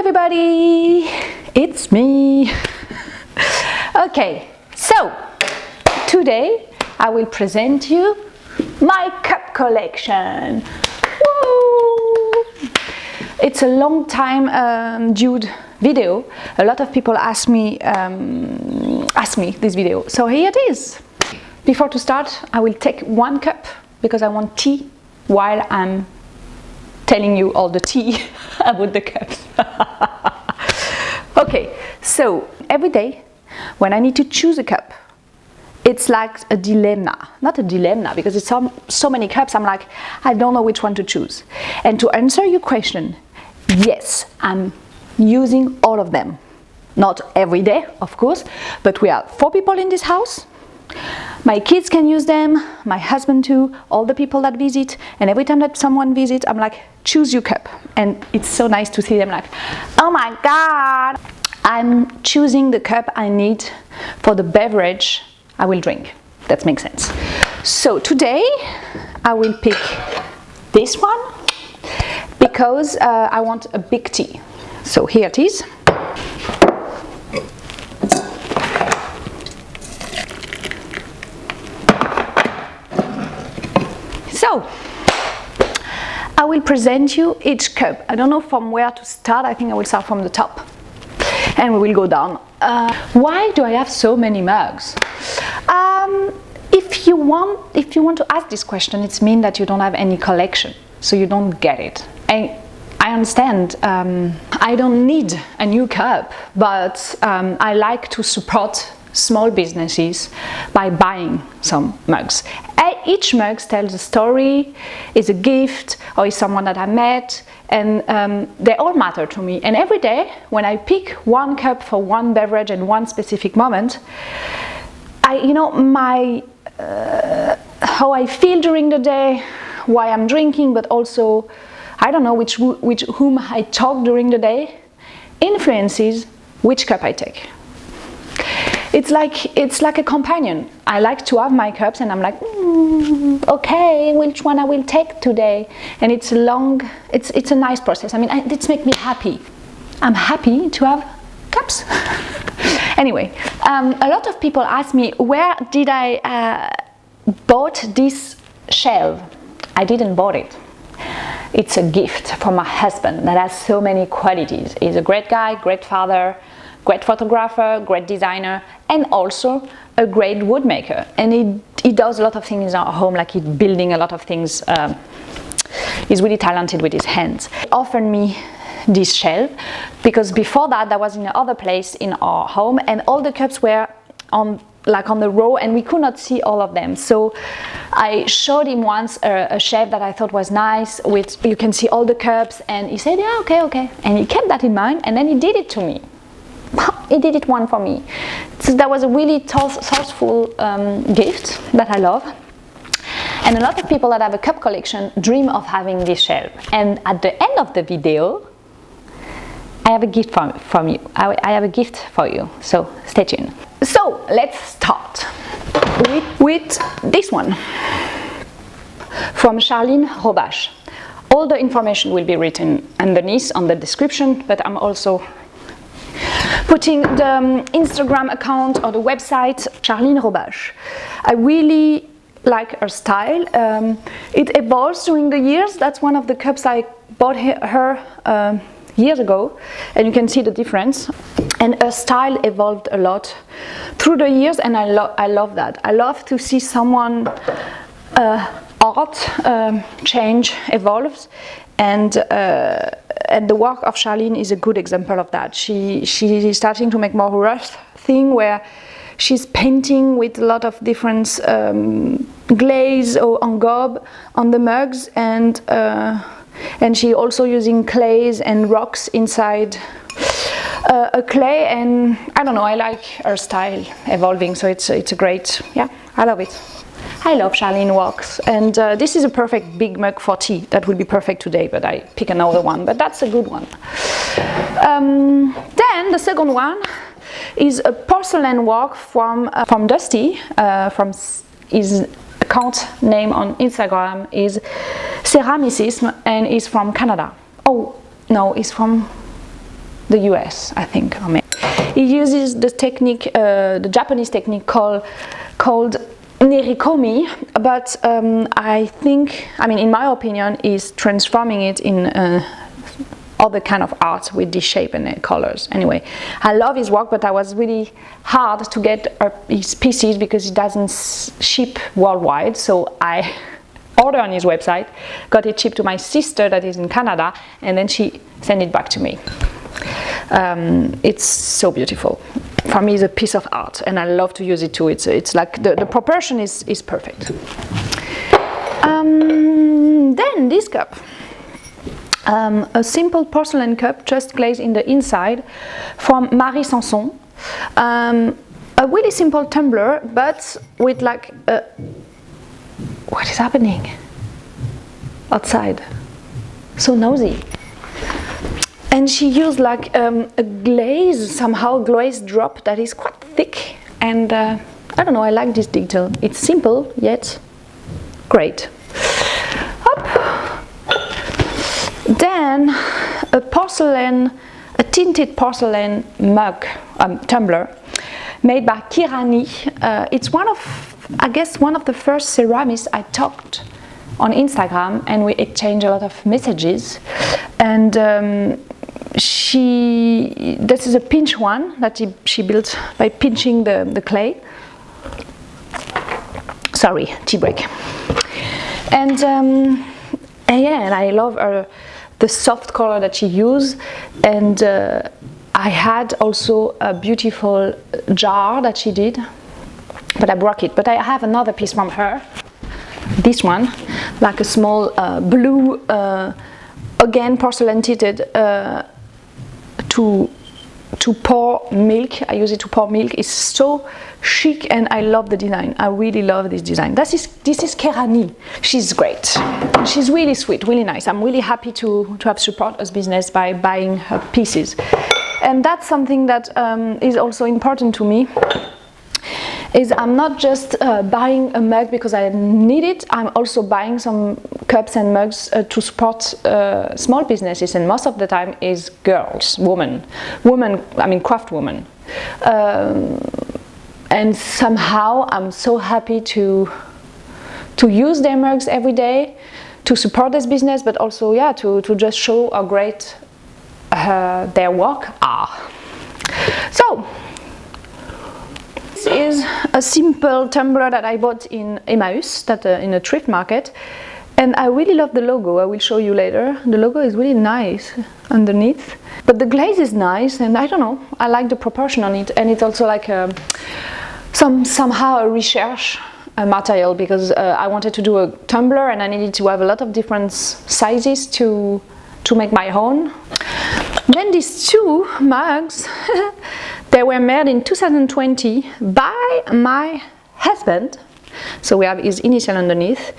everybody, it's me. Okay, so today I will present you my cup collection. Woo! It's a long time due video. A lot of people ask me this video, so here it is. Before to start, I will take one cup because I want tea while I'm telling you all the tea about the cups. Okay, so every day when I need to choose a cup, it's like a dilemma. Not a dilemma, because it's so many cups, I'm like, I don't know which one to choose. And to answer your question, yes, I'm using all of them. Not every day, of course, but we are 4 people in this house. My kids can use them, my husband too, all the people that visit, and every time that someone visits, I'm like, choose your cup. And it's so nice to see them like, oh my God, I'm choosing the cup I need for the beverage I will drink. That makes sense. So today I will pick this one because I want a big tea. So here it is. So, I will present you each cup. I don't know from where to start. I think I will start from the top and we will go down. Why do I have so many mugs? If you want to ask this question, it means that you don't have any collection, so you don't get it. I understand. I don't need a new cup, but I like to support small businesses by buying some mugs. Each mug tells a story, is a gift, or is someone that I met, and they all matter to me. And every day, when I pick one cup for one beverage and one specific moment, how I feel during the day, why I'm drinking, but also, I don't know, with whom I talk during the day, influences which cup I take. It's like a companion. I like to have my cups and I'm like, okay, which one I will take today? And it's a nice process. I mean, it makes me happy. I'm happy to have cups. Anyway, a lot of people ask me, where did I bought this shelf? I didn't bought it. It's a gift from my husband that has so many qualities. He's a great guy, great father, great photographer, great designer, and also a great woodmaker. And he does a lot of things in our home, like he's building a lot of things. He's really talented with his hands. He offered me this shelf because before that, I was in another place in our home, and all the cups were on the row, and we could not see all of them. So I showed him once a shelf that I thought was nice, with you can see all the cups, and he said, yeah, okay. And he kept that in mind, and then he did it to me. He did it one for me. So that was a really thoughtful gift that I love. And a lot of people that have a cup collection dream of having this shelf. And at the end of the video, I have a gift from you. I have a gift for you. So stay tuned. So let's start with this one from Charline Robache. All the information will be written underneath on the description, but I'm also putting the Instagram account or the website, Charline Robache. I really like her style. It evolves during the years. That's one of the cups I bought her years ago, and you can see the difference. And her style evolved a lot through the years, and I love that. I love to see someone art change, evolves, and the work of Charline is a good example of that. She is starting to make more rough thing where she's painting with a lot of different glaze or engobe on the mugs, and she also using clays and rocks inside a clay. And I don't know, I like her style evolving, so it's a great, yeah, I love it. I love Charline works, and this is a perfect big mug for tea. That will be perfect today, but I pick another one, but that's a good one. Then the second one is a porcelain work from Dusty, from his account name on Instagram is Ceramicism, and is from Canada. Oh no, it's from the US, I think. I mean, he uses the technique, the Japanese technique called nerikomi, but I think, I mean, in my opinion, is transforming it in other kind of art with the shape and colors. Anyway, I love his work, but I was really hard to get his pieces because he doesn't ship worldwide, so I ordered on his website, got it shipped to my sister that is in Canada, and then she sent it back to me. It's so beautiful. For me, it's a piece of art, and I love to use it too. It's like the proportion is perfect. Then this cup. A simple porcelain cup just glazed in the inside from Marie Sanson. A really simple tumbler, but with like what is happening outside? So nosy. And she used like a glaze, somehow glaze drop that is quite thick, and I don't know, I like this detail. It's simple yet great. Then a tinted porcelain mug, tumbler, made by Kirani. It's I guess one of the first ceramists I talked on Instagram, and we exchanged a lot of messages. And this is a pinch one that she built by pinching the clay. Sorry, tea break. And yeah, and I love the soft color that she used, and I had also a beautiful jar that she did, but I broke it. But I have another piece from her, this one, like a small blue, again porcelain tinted, to pour milk. I use it to pour milk. It's so chic, and I love the design. I really love this design. This is Kerani. She's great. She's really sweet, really nice. I'm really happy to have support us business by buying her pieces. And that's something that is also important to me. Is I'm not just buying a mug because I need it. I'm also buying some cups and mugs to support small businesses, and most of the time is girls, women. I mean craft women. And somehow I'm so happy to use their mugs every day, to support this business, but also to just show how great their work are. So. This is a simple tumbler that I bought in Emmaus, in a thrift market, and I really love the logo. I will show you later. The logo is really nice underneath, but the glaze is nice, and I don't know, I like the proportion on it, and it's also like somehow a research material, because I wanted to do a tumbler and I needed to have a lot of different sizes to make my own. Then these two mugs, they were made in 2020 by my husband. So we have his initial underneath.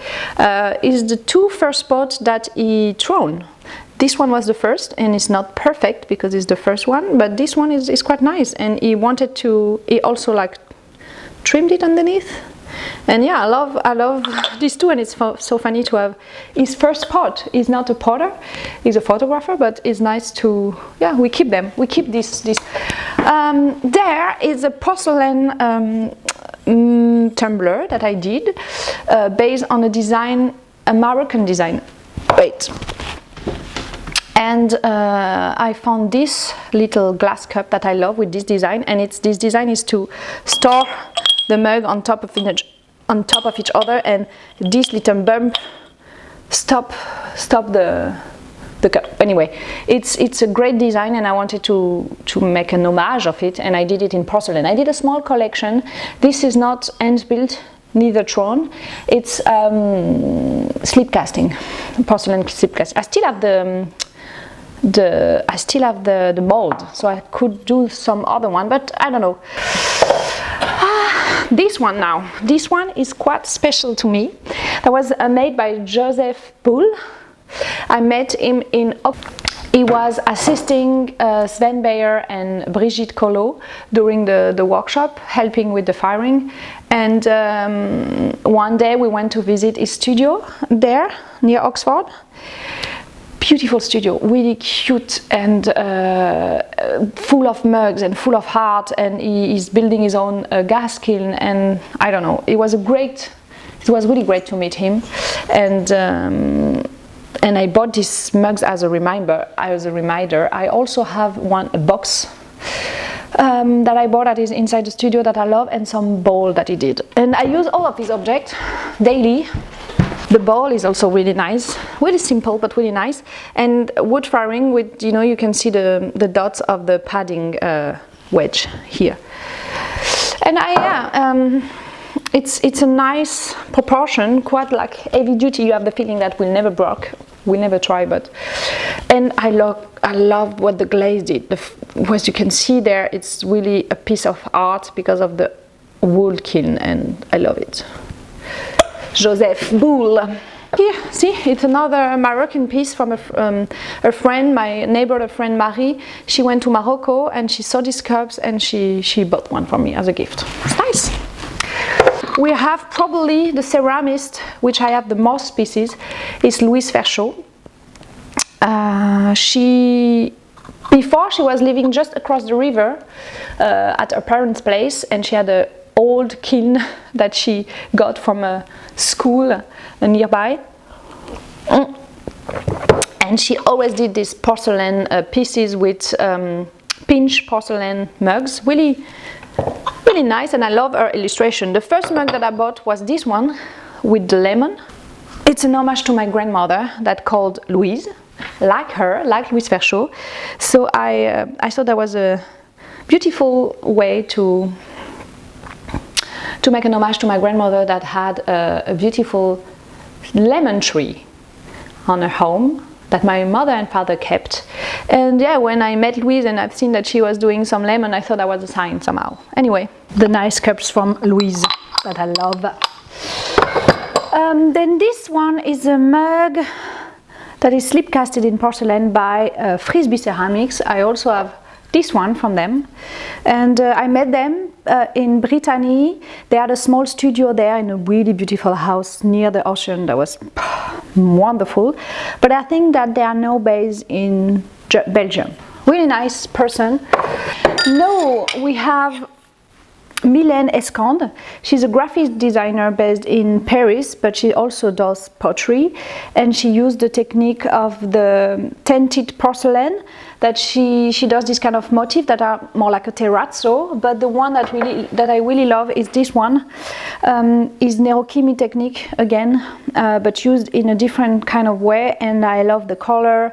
Is the two first pots that he thrown. This one was the first, and it's not perfect because it's the first one, but this one is quite nice, and he also like trimmed it underneath. And yeah, I love these two, and it's so funny to have his first pot. He's not a potter, he's a photographer, but it's nice to, we keep them. We keep this. There is a porcelain tumbler that I did based on a Moroccan design. Wait. And I found this little glass cup that I love with this design, and this design is to store the mug on top of each other, and this little bump stop the cup. Anyway, it's a great design, and I wanted to make an homage of it, and I did it in porcelain. I did a small collection. This is not hand built, neither thrown. It's slip casting, porcelain slip casting. I still have the mold, so I could do some other one, but I don't know. This one is quite special to me. That was made by Joseph Poul. I met him he was assisting Sven Bayer and Brigitte Collot during the workshop, helping with the firing. And one day we went to visit his studio there near Oxford. beautiful studio, really cute and full of mugs and full of heart, and he is building his own gas kiln, and I don't know, it was really great to meet him, and I bought these mugs as a reminder. I also have a box that I bought that is inside the studio that I love, and some bowl that he did, and I use all of these objects daily. The bowl is also really nice, really simple but really nice, and wood firing with, you know, you can see the dots of the padding wedge here. And it's a nice proportion, quite like heavy duty. You have the feeling that will never break, will never try, but, and I love what the glaze did. As you can see there, it's really a piece of art because of the wood kiln, and I love it. Joseph Boule. Here, see, it's another Moroccan piece from a friend, my neighbor, a friend Marie. She went to Morocco and she saw these cups and she bought one for me as a gift. It's nice. We have probably the ceramist, which I have the most pieces, is Louise Ferchaud. Before she was living just across the river at her parents' place, and she had a old kiln that she got from a school nearby, and she always did these porcelain pieces with pinch porcelain mugs, really nice, and I love her illustration. The first mug that I bought was this one with the lemon. It's an homage to my grandmother that called Louise, like her, like Louise Ferchaud. So I thought that was a beautiful way to make an homage to my grandmother that had a beautiful lemon tree on her home that my mother and father kept. And yeah, when I met Louise and I've seen that she was doing some lemon, I thought that was a sign somehow. Anyway, the nice cups from Louise that I love. Then this one is a mug that is slip casted in porcelain by Frisbee Ceramics. I also have this one from them, and I met them in Brittany. They had a small studio there in a really beautiful house near the ocean that was wonderful, but I think that they are now based in Belgium. Really nice person. No, we have Mylène Escande. She's a graphic designer based in Paris, but she also does pottery, and she used the technique of the tinted porcelain that she does this kind of motif that are more like a terrazzo, but the one that I really love is this one. Is Nerochimi technique again, but used in a different kind of way, and I love the color,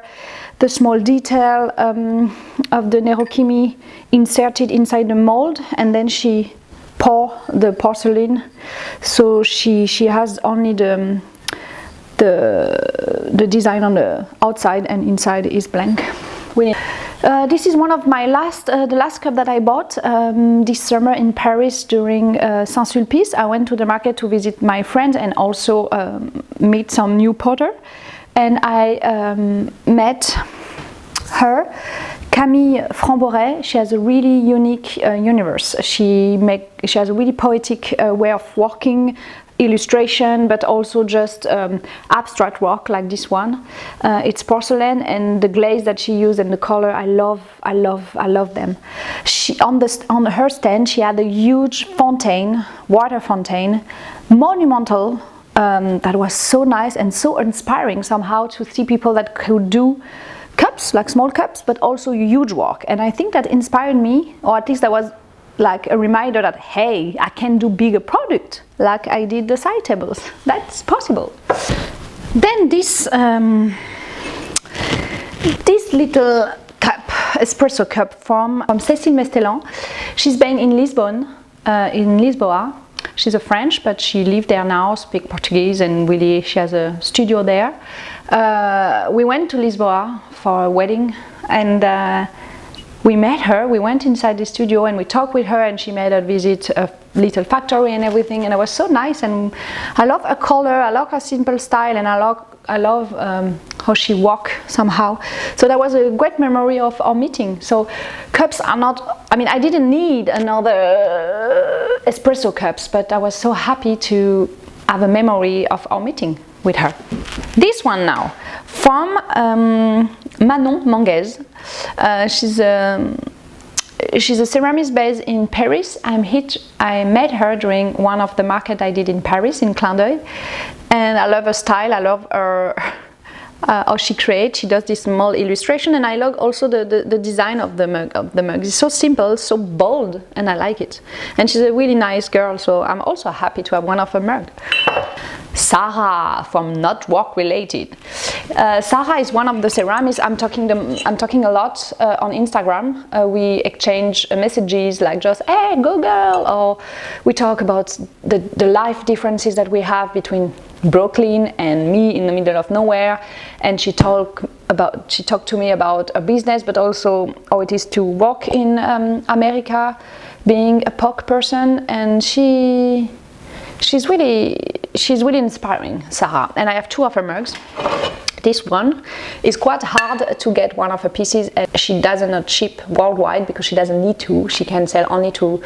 the small detail of the Nerochimi inserted inside the mold, and then she pour the porcelain, so she has only the design on the outside, and inside is blank. This is one of my the last cup that I bought this summer in Paris during Saint-Sulpice. I went to the market to visit my friends and also meet some new potter, and I met her, Camille Framboret. She has a really unique universe. She has a really poetic way of working, illustration, but also just abstract work like this one. It's porcelain, and the glaze that she used and the color, I love them. On her stand she had a huge water fountain, monumental, that was so nice and so inspiring somehow to see people that could do cups, like small cups, but also huge work. And I think that inspired me, or at least that was like a reminder that, hey, I can do bigger product like I did the side tables. That's possible. Then this little cup, espresso cup from Cécile Mestellan. She's based in Lisbon, in Lisboa. She's a French, but she lives there now, speaks Portuguese, and really she has a studio there. We went to Lisboa for a wedding, and we met her. We went inside the studio and we talked with her, and she made us visit a little factory and everything, and it was so nice. And I love her color, I love her simple style, and I love how she walks somehow. So that was a great memory of our meeting. So cups are not, I mean, I didn't need another espresso cups, but I was so happy to have a memory of our meeting with her. This one now, from Manon Manguez. She's a ceramist based in Paris. I met her during one of the markets I did in Paris, in Clin d'œil. And I love her style, I love her how she creates. She does this small illustration, and I love also the design of the mug. It's so simple, so bold, and I like it. And she's a really nice girl, so I'm also happy to have one of her mugs. Sarah from Not Work Related. Sarah is one of the ceramists. I'm talking a lot on Instagram. We exchange messages like just "Hey, go girl," or we talk about the life differences that we have between Brooklyn and me in the middle of nowhere. And she talked to me about a business, but also how it is to work in America, being a POC person, and she's really inspiring, Sarah. And I have two of her mugs. This one is quite hard to get one of her pieces, and she does not ship worldwide because she doesn't need to. She can sell only to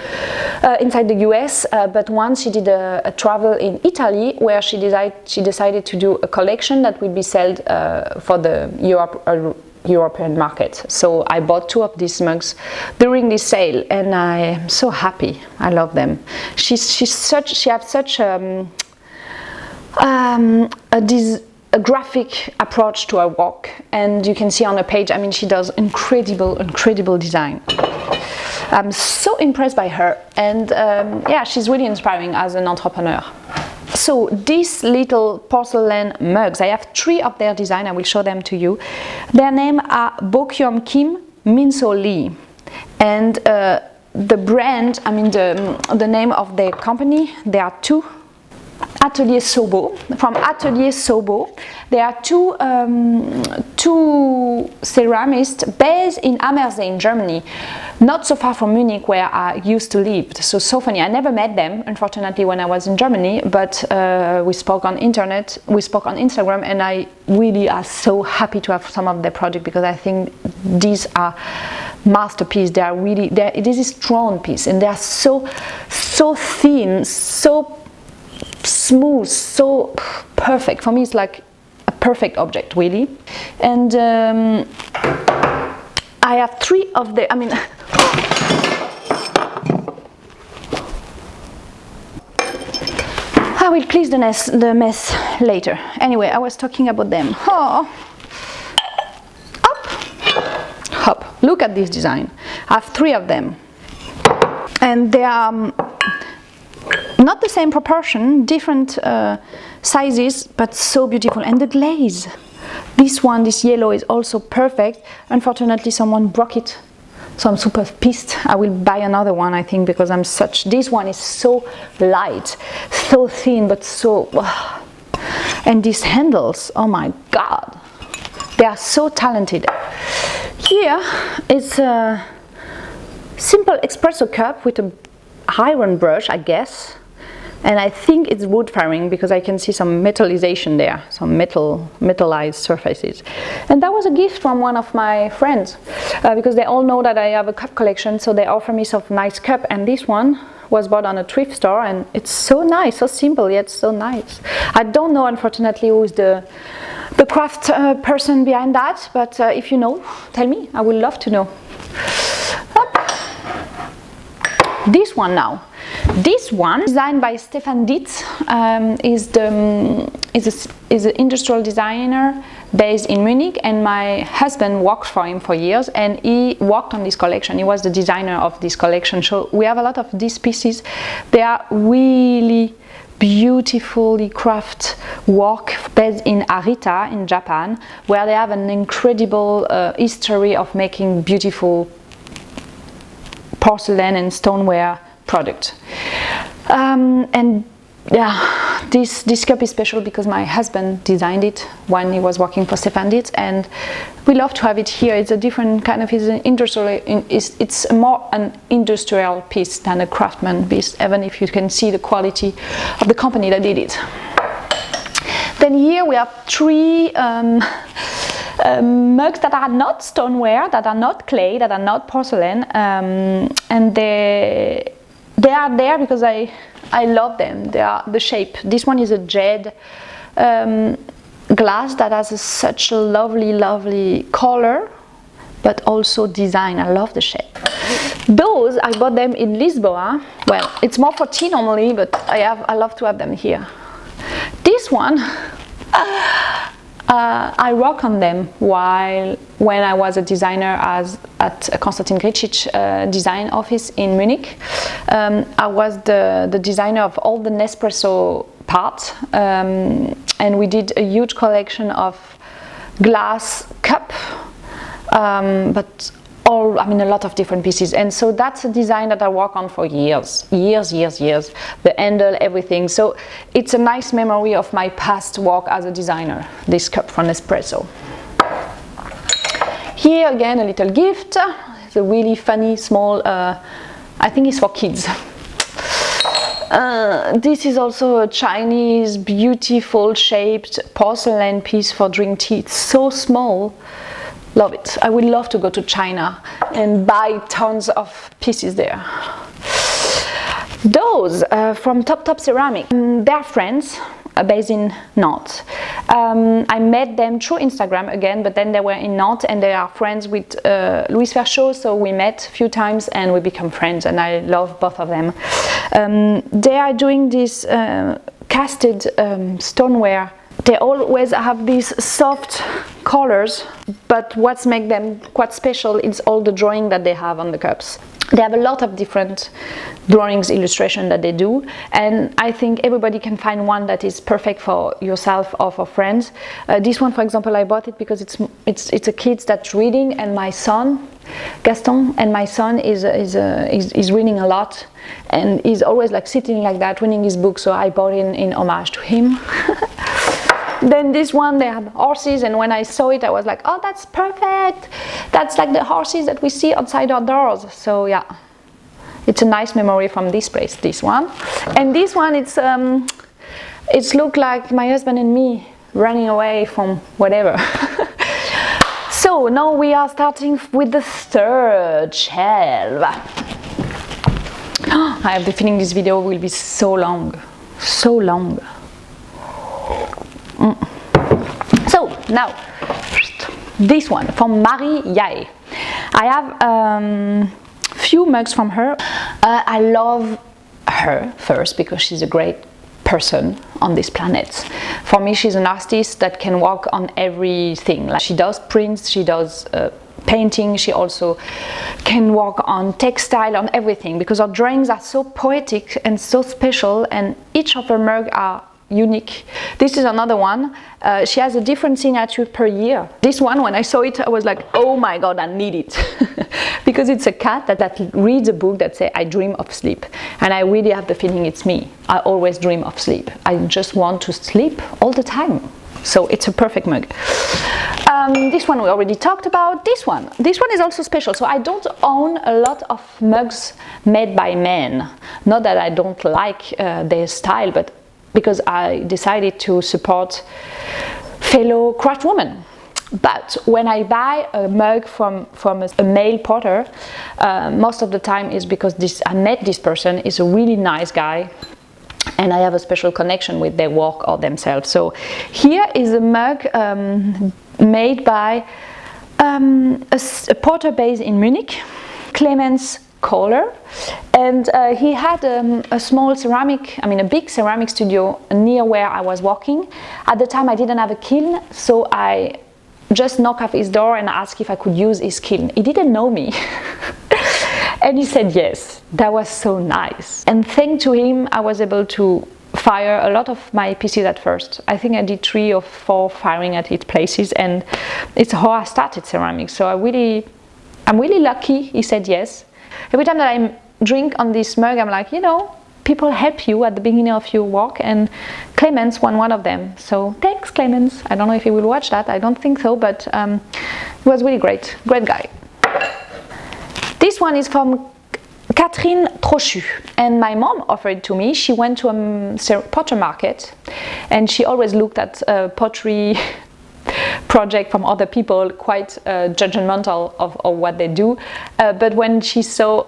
inside the US. But once she did a travel in Italy where she decided to do a collection that would be sold for the European market. So I bought two of these mugs during this sale, and I'm so happy. I love them. She has such a graphic approach to her work, and you can see on her page, I mean, she does incredible design. I'm so impressed by her, and yeah, she's really inspiring as an entrepreneur. So these little porcelain mugs, I have three of their design. I will show them to you. Their name are Bokyom Kim Minso Lee, and the brand, I mean the name of their company, there are two. Atelier Sobo. From Atelier Sobo, there are two ceramists based in Ammersee in Germany, not so far from Munich where I used to live. So funny. I never met them, unfortunately, when I was in Germany, but we spoke on internet, we spoke on Instagram, and I really are so happy to have some of their projects because I think these are masterpieces. They are really, this is strong piece, and they are so thin, so smooth, so perfect. For me, it's like a perfect object, really. And I have three of the, I mean, I will clean the mess later. Anyway, I was talking about them. Oh. Up. Look at this design. I have three of them. And they are not the same proportion, different sizes, but so beautiful. And the glaze, this one, this yellow, is also perfect. Unfortunately, someone broke it, so I'm super pissed. I will buy another one, I think, because this one is so light, so thin, but so, and these handles, oh my god, they are so talented. Here it's a simple espresso cup with a iron brush, I guess, and I think it's wood firing because I can see some metallization there, some metallized surfaces. And that was a gift from one of my friends because they all know that I have a cup collection, so they offer me some nice cup, and this one was bought on a thrift store, and it's so nice, so simple yet so nice. I don't know, unfortunately, who is the craft person behind that, but if you know, tell me. I would love to know. This one now. This one, designed by Stefan Dietz, is an industrial designer based in Munich, and my husband worked for him for years, and he worked on this collection. He was the designer of this collection. So we have a lot of these pieces. They are really beautifully crafted work based in Arita in Japan, where they have an incredible history of making beautiful porcelain and stoneware product. And yeah, this cup is special because my husband designed it when he was working for Stefan Dietz, and we love to have it here. It's a different kind of, it's more an industrial piece than a craftsman piece, even if you can see the quality of the company that did it. Then here we have three mugs that are not stoneware, that are not clay, that are not porcelain, and They are there because I love them. They are the shape. This one is a jade glass that has such a lovely color, but also design. I love the shape. Those, I bought them in Lisboa. Well, it's more for tea normally, but I love to have them here. This one, I work on them when I was a designer at Konstantin Gricic design office in Munich. I was the designer of all the Nespresso parts, and we did a huge collection of glass cup, but a lot of different pieces. And so that's a design that I work on for years, the handle, everything. So it's a nice memory of my past work as a designer, this cup from Nespresso. Here again, a little gift. It's a really funny, small, I think it's for kids. This is also a Chinese, beautiful shaped porcelain piece for drink tea. It's so small. Love it. I would love to go to China and buy tons of pieces there. Those from Top Ceramic, they're friends based in Nantes. I met them through Instagram again, but then they were in Nantes and they are friends with Louis Verschow, so we met a few times and we become friends, and I love both of them. They are doing this casted stoneware. They always have these soft colors, but what makes them quite special is all the drawing that they have on the cups. They have a lot of different drawings, illustration that they do, and I think everybody can find one that is perfect for yourself or for friends. This one, for example, I bought it because it's a kid that's reading, and my son, Gaston, and my son is reading a lot, and he's always like sitting like that, reading his book, so I bought it in homage to him. Then this one, they have horses, and when I saw it I was like, oh, that's perfect, that's like the horses that we see outside our doors. So yeah, it's a nice memory from this place, this one. And this one, it's look like my husband and me running away from whatever. So now we are starting with the third shelf. I have the feeling this video will be so long. So now this one from Marie Yae. I have few mugs from her. I love her first because she's a great person on this planet. For me, she's an artist that can work on everything. Like, she does prints, she does painting, she also can work on textile, on everything, because her drawings are so poetic and so special, and each of her mugs are unique. This is another one. She has a different signature per year. This one, when I saw it, I was like, oh my god, I need it. Because it's a cat that reads a book that says, I dream of sleep. And I really have the feeling it's me. I always dream of sleep. I just want to sleep all the time. So it's a perfect mug. This one we already talked about. This one is also special. So I don't own a lot of mugs made by men. Not that I don't like their style, but because I decided to support fellow craft women. But when I buy a mug from a male potter, most of the time is because I met this person, is a really nice guy, and I have a special connection with their work or themselves. So here is a mug made by a potter based in Munich, Clemens Kohler, and he had a small a big ceramic studio near where I was working. At the time I didn't have a kiln, so I just knocked off his door and asked if I could use his kiln. He didn't know me. And he said yes. That was so nice. And thanks to him, I was able to fire a lot of my pieces at first. I think I did 3 or 4 firing at each places, and it's how I started ceramics. So I'm really lucky he said yes. Every time that I drink on this mug, I'm like, you know, people help you at the beginning of your work, and Clemens was one of them. So thanks, Clemens. I don't know if he will watch that. I don't think so, but he was really great guy. This one is from Catherine Trochu, and my mom offered it to me. She went to a potter market, and she always looked at pottery project from other people, quite judgmental of what they do. But when she saw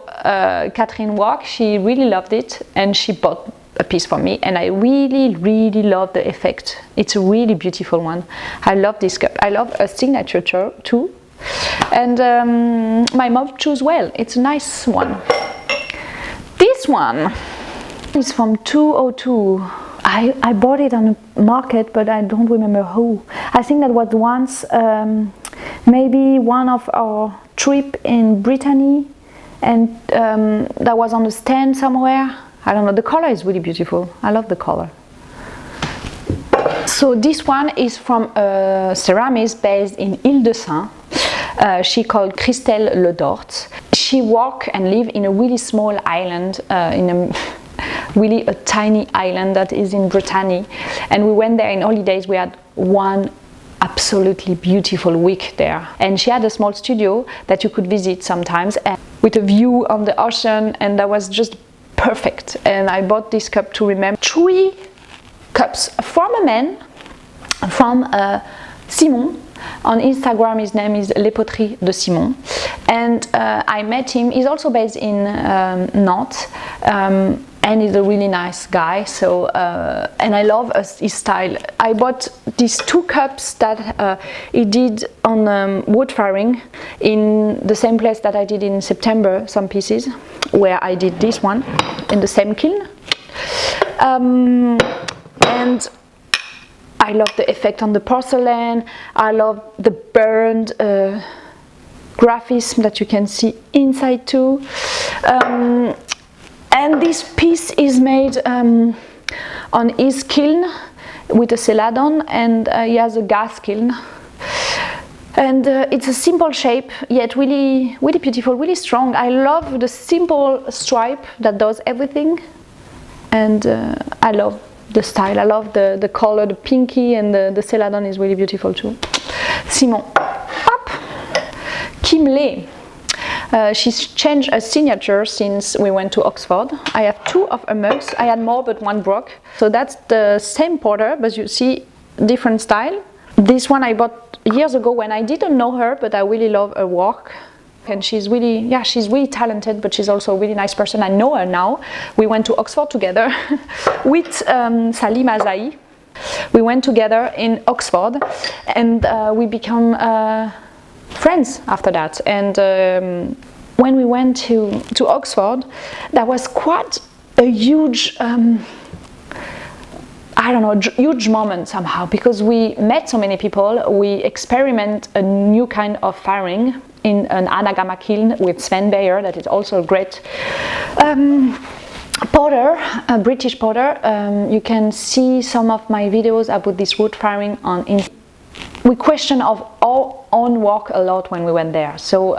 Catherine work, she really loved it, and she bought a piece for me, and I really love the effect. It's a really beautiful one. I love this cup. I love a signature too, and my mom chose well. It's a nice one. This one is from 202. I bought it on a market, but I don't remember who. I think that was once maybe one of our trip in Brittany, and that was on the stand somewhere. I don't know, the color is really beautiful. I love the color. So this one is from a ceramist based in Île-de-Saint. She called Christelle Ledort. She worked and lived in a really small island, really a tiny island that is in Brittany. And we went there in holidays. We had one absolutely beautiful week there. And she had a small studio that you could visit sometimes, and with a view on the ocean, and that was just perfect. And I bought this cup to remember 3 cups from a man, from Simon. On Instagram his name is Les Poteries de Simon, and I met him. He's also based in Nantes, and he's a really nice guy. So and I love his style. I bought these 2 cups that he did on wood firing in the same place that I did in September, some pieces, where I did this one in the same kiln. And I love the effect on the porcelain. I love the burned graphism that you can see inside too. And this piece is made on his kiln with a celadon, and he has a gas kiln. And it's a simple shape, yet really beautiful, really strong. I love the simple stripe that does everything, and I love the style. I love the color, the pinky, and the celadon is really beautiful too. Simon. Up. Kim Lay. She's changed her signature since we went to Oxford. I have 2 of her mugs. I had more, but one broke. So that's the same porter, but you see different style. This one I bought years ago when I didn't know her, but I really love her work. And she's really talented, but she's also a really nice person. I know her now. We went to Oxford together with Salim Azaï. We went together in Oxford, and we become friends after that. And when we went to Oxford, that was quite a huge huge moment somehow, because we met so many people. We experiment a new kind of firing in an anagama kiln with Sven Bayer, that is also a great potter, a British potter. You can see some of my videos about this wood firing on Instagram. We question of our own work a lot when we went there, so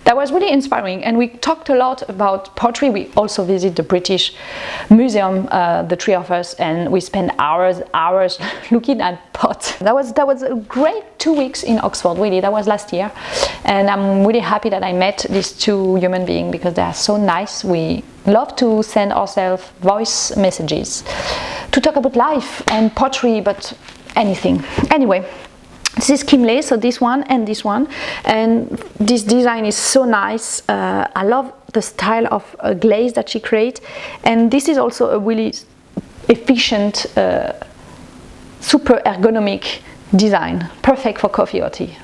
that was really inspiring. And we talked a lot about pottery. We also visit the British Museum, the 3 of us, and we spent hours looking at pots. That was a great 2 weeks in Oxford. Really, that was last year, and I'm really happy that I met these 2 human beings, because they are so nice. We love to send ourselves voice messages to talk about life and pottery, but anything. Anyway, this is Kim Lay, so this one and this one, and this design is so nice. I love the style of glaze that she creates, and this is also a really efficient, super ergonomic design, perfect for coffee or tea.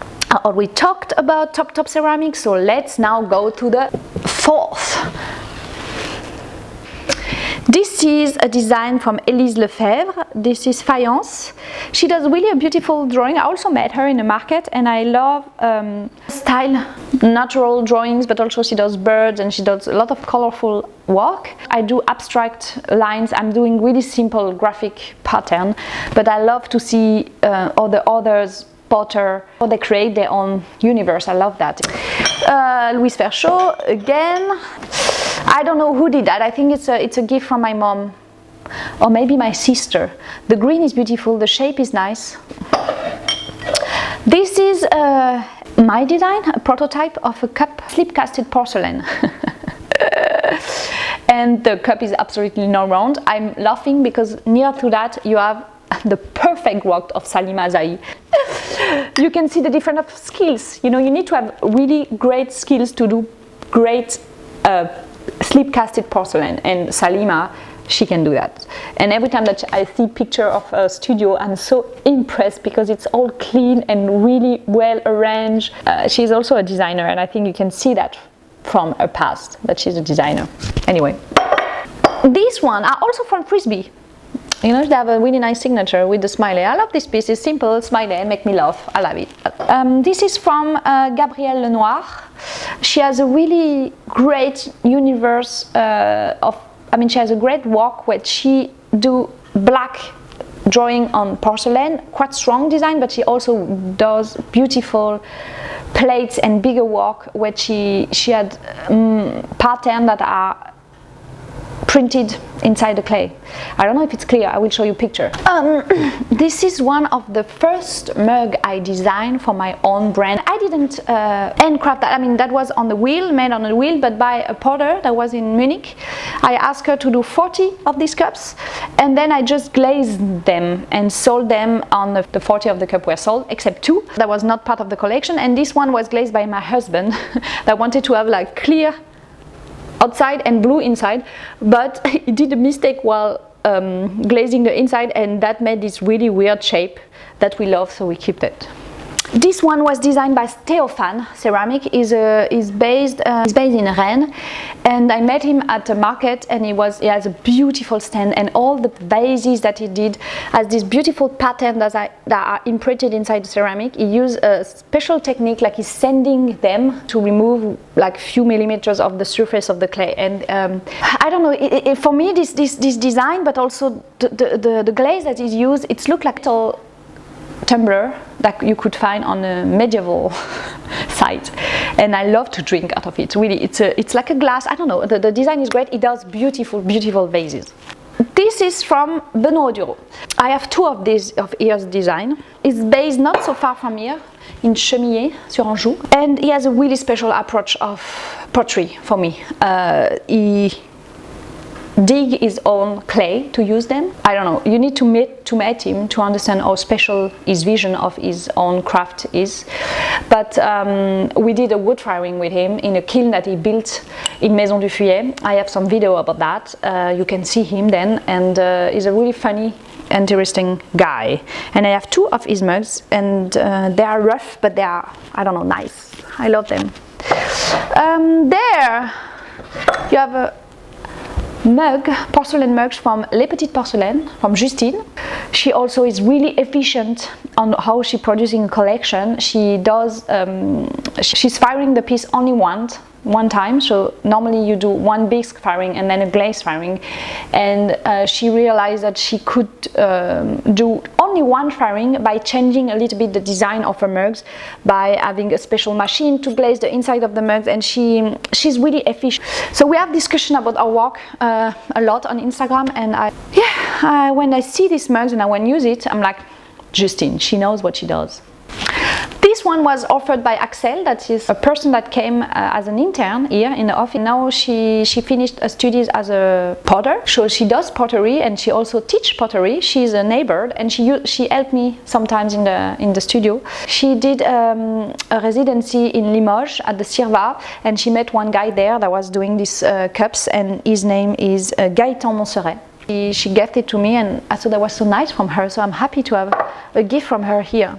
We talked about top ceramics, so let's now go to the 4th. This is a design from Élise Lefebvre. This is faience. She does really a beautiful drawing. I also met her in the market, and I love style, natural drawings, but also she does birds, and she does a lot of colorful work. I do abstract lines. I'm doing really simple graphic pattern, but I love to see others potter, or they create their own universe. I love that. Louise Ferchaud again. I don't know who did that. I think it's a gift from my mom, or maybe my sister. The green is beautiful, the shape is nice. This is my design, a prototype of a cup, slip-casted porcelain. And the cup is absolutely not round. I'm laughing because near to that you have the perfect work of Salim Azaï. you can see the different of skills. You know, you need to have really great skills to do great slip casted porcelain, and Salima, she can do that. And every time that I see picture of a studio, I'm so impressed because it's all clean and really well arranged. She's also a designer, and I think you can see that from her past, that she's a designer. Anyway, these one are also from Frisbee. You know, they have a really nice signature with the smiley. I love this piece. It's simple, smiley, make me laugh. I love it. This is from Gabrielle Lenoir. She has a really great universe she has a great work where she do black drawing on porcelain, quite strong design, but she also does beautiful plates and bigger work where she had patterns that are printed inside the clay. I don't know if it's clear, I will show you a picture. This is one of the first mug I designed for my own brand. I didn't handcraft that, that was on the wheel, made on the wheel, but by a potter that was in Munich. I asked her to do 40 of these cups, and then I just glazed them and sold them on the 40 of the cup were sold, except 2. That was not part of the collection, and this one was glazed by my husband that wanted to have like clear outside and blue inside, but he did a mistake while glazing the inside, and that made this really weird shape that we love, so we kept it. This one was designed by Stéphane Ceramic. Is based in Rennes, and I met him at a market, and he has a beautiful stand, and all the vases that he did has this beautiful pattern that are imprinted inside the ceramic. He used a special technique, like he's sanding them to remove like few millimeters of the surface of the clay. And I don't know, for me this design, but also the glaze that is used, it's looked like a little tumbler that you could find on a medieval site, and I love to drink out of it. Really, it's like a glass. I don't know. The design is great. It does beautiful vases. This is from Benoît Dureau. I have 2 of these of Ear's design. It's based not so far from here, in Chemillé sur Anjou, and he has a really special approach of pottery for me. He dig his own clay to use them. I don't know, you need to meet him to understand how special his vision of his own craft is. But we did a wood firing with him in a kiln that he built in Maison du Fuyet. I have some video about that. You can see him then, and he's a really funny, interesting guy. And I have 2 of his mugs, and they are rough, but they are, I don't know, nice. I love them. There you have a porcelain mugs from Les Petites Porcelaines, from Justine. She also is really efficient on how she producing a collection. She does, she's firing the piece only one time, so normally you do one big firing and then a glaze firing, and she realized that she could do only one firing by changing a little bit the design of her mugs, by having a special machine to glaze the inside of the mugs, and she's really efficient. So we have discussion about our work a lot on Instagram, and when I see these mugs and I want to use it, I'm like, Justine, she knows what she does. This one was offered by Axel, that is a person that came as an intern here in the office. Now she finished her studies as a potter, so she does pottery, and she also teaches pottery. She's a neighbor, and she helped me sometimes in the studio. She did a residency in Limoges at the Cirva, and she met one guy there that was doing these cups, and his name is Gaëtan Montserrat. She gifted it to me, and I thought that was so nice from her, so I'm happy to have a gift from her here.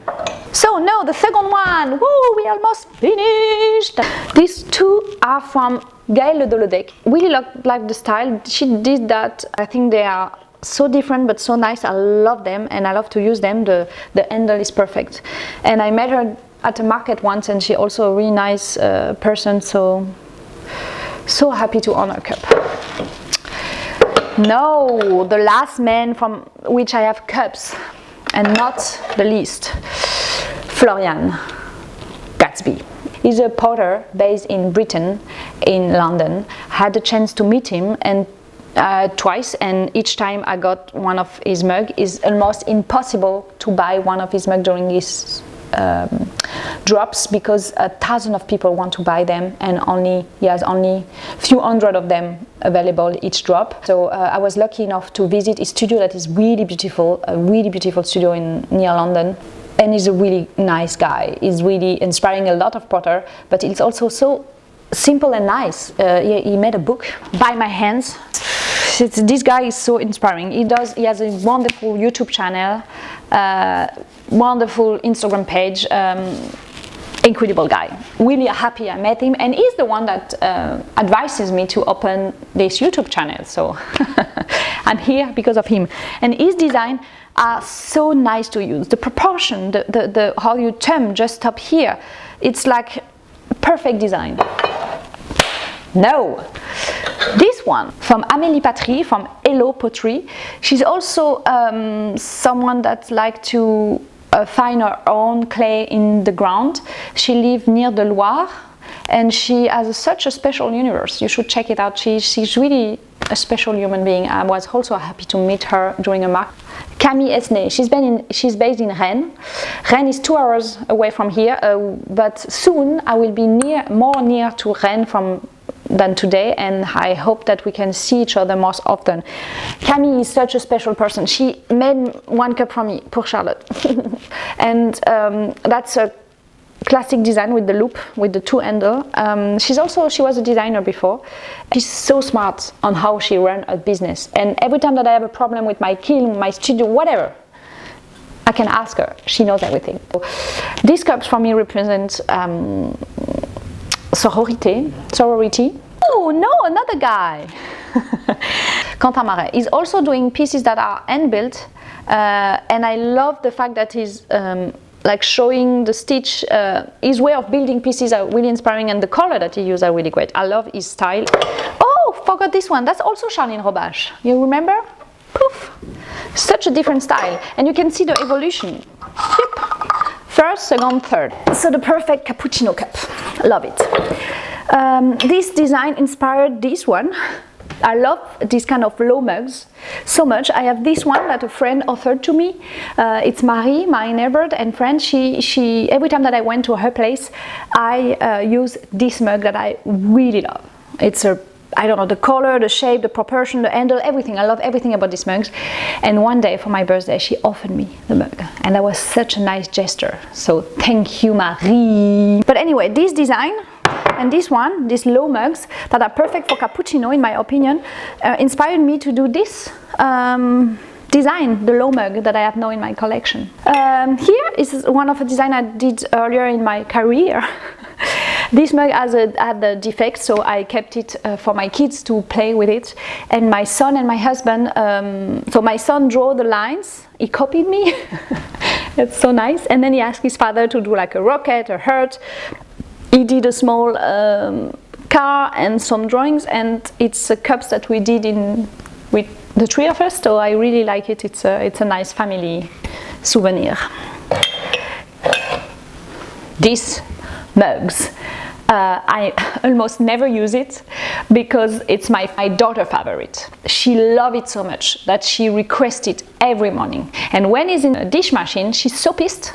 So now the second one, woo, we almost finished. These 2 are from Gaëlle Le Dolodec. Really like the style. She did that. I think they are so different but so nice. I love them, and I love to use them. The handle is perfect. And I met her at a market once, and she also a really nice person, so happy to own her cup. No, the last man from which I have cups, and not the least, Florian Gatsby. He's a potter based in Britain, in London. Had a chance to meet him and twice, and each time I got one of his mugs. It's almost impossible to buy one of his mugs during his drops, because 1,000 of people want to buy them, and he has only few hundred of them available each drop. So I was lucky enough to visit his studio that is really beautiful, a really beautiful studio near London. and he's a really nice guy. He's really inspiring a lot of potter, but it's also so simple and nice. He made a book by my hands. This guy is so inspiring. He has a wonderful YouTube channel, wonderful Instagram page. Incredible guy. Really happy I met him, and he's the one that advises me to open this YouTube channel. So I'm here because of him. And his design are so nice to use. The proportion, the how you turn just up here, it's like perfect design. No, this one from Amélie Patry from Hello Pottery. She's also someone that like to find her own clay in the ground. She lives near the Loire, and she has such a special universe. You should check it out. She's really a special human being. I was also happy to meet her during a market. Camille Esnay, she's based in Rennes. Rennes is 2 hours away from here, but soon I will be more near to Rennes than today, and I hope that we can see each other more often. Camille is such a special person. She made one cup for me, pour Charlotte. And that's a classic design with the loop, with the two handle. She was a designer before. She's so smart on how she runs a business. And every time that I have a problem with my kiln, my studio, whatever, I can ask her. She knows everything. These cups for me represent sorority. Oh no, another guy. Quentin Marais is also doing pieces that are hand built, and I love the fact that he's like showing the stitch. His way of building pieces are really inspiring, and the color that he uses are really great. I love his style. Oh, forgot this one. That's also Charline Robache. You remember? Poof! Such a different style, and you can see the evolution. Yep. First, second, third. So the perfect cappuccino cup. Love it. This design inspired this one. I love this kind of low mugs so much. I have this one that a friend offered to me. It's Marie, my neighbor and friend. She every time that I went to her place, I use this mug that I really love. It's I don't know, the color, the shape, the proportion, the handle, everything. I love everything about these mugs. And one day for my birthday, she offered me the mug. And that was such a nice gesture. So thank you, Marie. But anyway, this design and this one, these low mugs that are perfect for cappuccino, in my opinion, inspired me to do this design, the low mug that I have now in my collection. Here is one of the design I did earlier in my career. This mug had a defect, so I kept it for my kids to play with it. And my son and my husband, so my son drew the lines, he copied me. It's so nice. And then he asked his father to do like a rocket, a heart. He did a small car and some drawings, and it's cups that we did with the three of us, so I really like it. It's a nice family souvenir. These mugs, I almost never use it because it's my daughter's favorite. She loves it so much that she requests it every morning. And when it's in a dish machine, she's so pissed.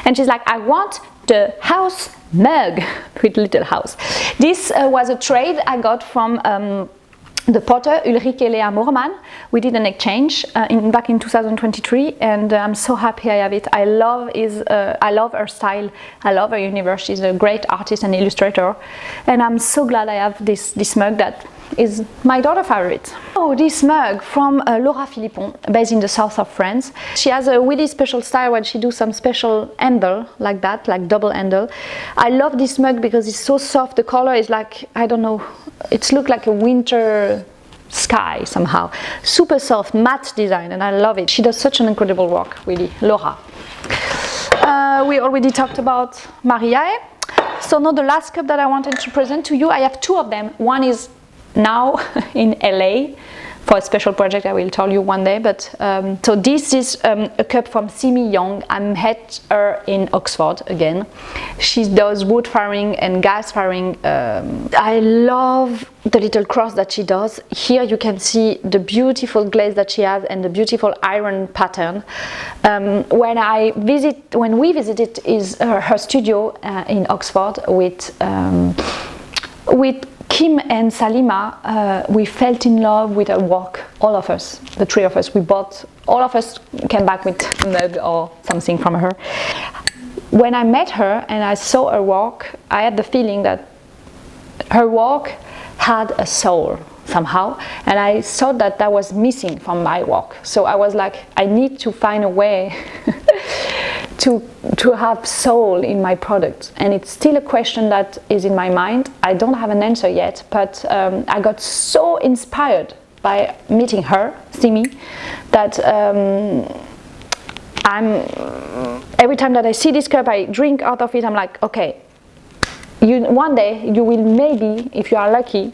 And she's like, I want the house mug with little house. This was a trade I got from the potter Ulrike Lea Moorman. We did an exchange back in 2023, and I'm so happy I have it. I love her style. I love her universe. She's a great artist and illustrator, and I'm so glad I have this mug that is my daughter's favorite. Oh, this mug from Laura Philippon, based in the south of France. She has a really special style when she does some special handle like that, like double handle. I love this mug because it's so soft. The color is like, I don't know, it looks like a winter sky somehow. Super soft, matte design, and I love it. She does such an incredible work, really, Laura. We already talked about Mariae. So now the last cup that I wanted to present to you, I have two of them. One is now in LA for a special project I will tell you one day, but so this is a cup from Simi Young. I met her in Oxford again. She does wood firing and gas firing. I love the little cross that she does. Here you can see the beautiful glaze that she has and the beautiful iron pattern. When we visited her studio in Oxford with Kim and Salima, we felt in love with her work, all of us, the three of us. All of us came back with a mug or something from her. when I met her and I saw her work, I had the feeling that her work had a soul somehow, and I thought that that was missing from my work. So I was like, I need to find a way to have soul in my product, and it's still a question that is in my mind. I don't have an answer yet, but I got so inspired by meeting her, Simi, that every time that I see this cup, I drink out of it. I'm like, okay, one day you will, maybe if you are lucky,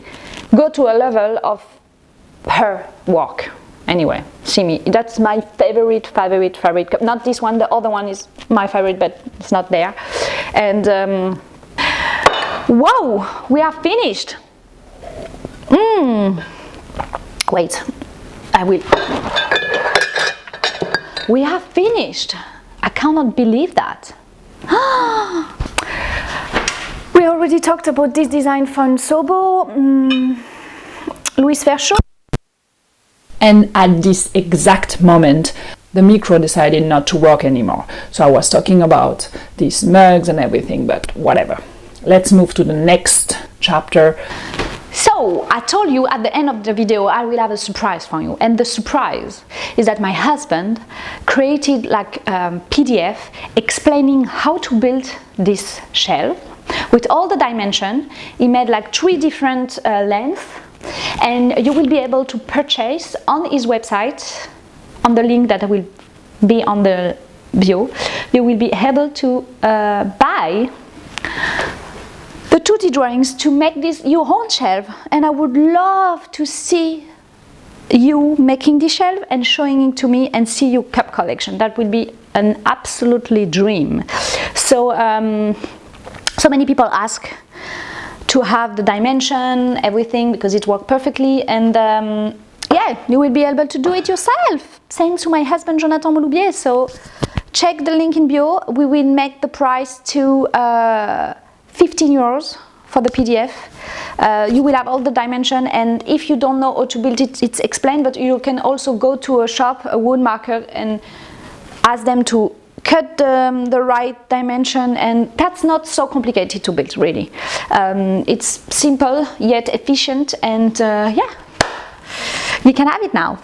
go to a level of her work. Anyway, Simi, that's my favorite cup. Not this one, the other one is my favorite, but it's not there. And whoa, we are finished. Wait, I will. We have finished. I cannot believe that. We already talked about this design from Sobo, Louis Verschow. And at this exact moment, the micro decided not to work anymore. So I was talking about these mugs and everything, but whatever. Let's move to the next chapter. So I told you at the end of the video I will have a surprise for you, and the surprise is that my husband created like a PDF explaining how to build this shelf with all the dimension. He made like 3 different lengths, and you will be able to purchase on his website, on the link that will be on the bio. You will be able to buy the 2D drawings to make this your own shelf, and I would love to see you making this shelf and showing it to me and see your cup collection. That would be an absolutely dream. So so many people ask to have the dimension, everything, because it worked perfectly, and yeah, you will be able to do it yourself, thanks to my husband Jonathan Mauloubier. So check the link in bio. We will make the price to 15 euros for the PDF. You will have all the dimension, and if you don't know how to build it, it's explained, but you can also go to a shop, a wood market, and ask them to cut the right dimension, and that's not so complicated to build, really. It's simple yet efficient, and yeah, you can have it now.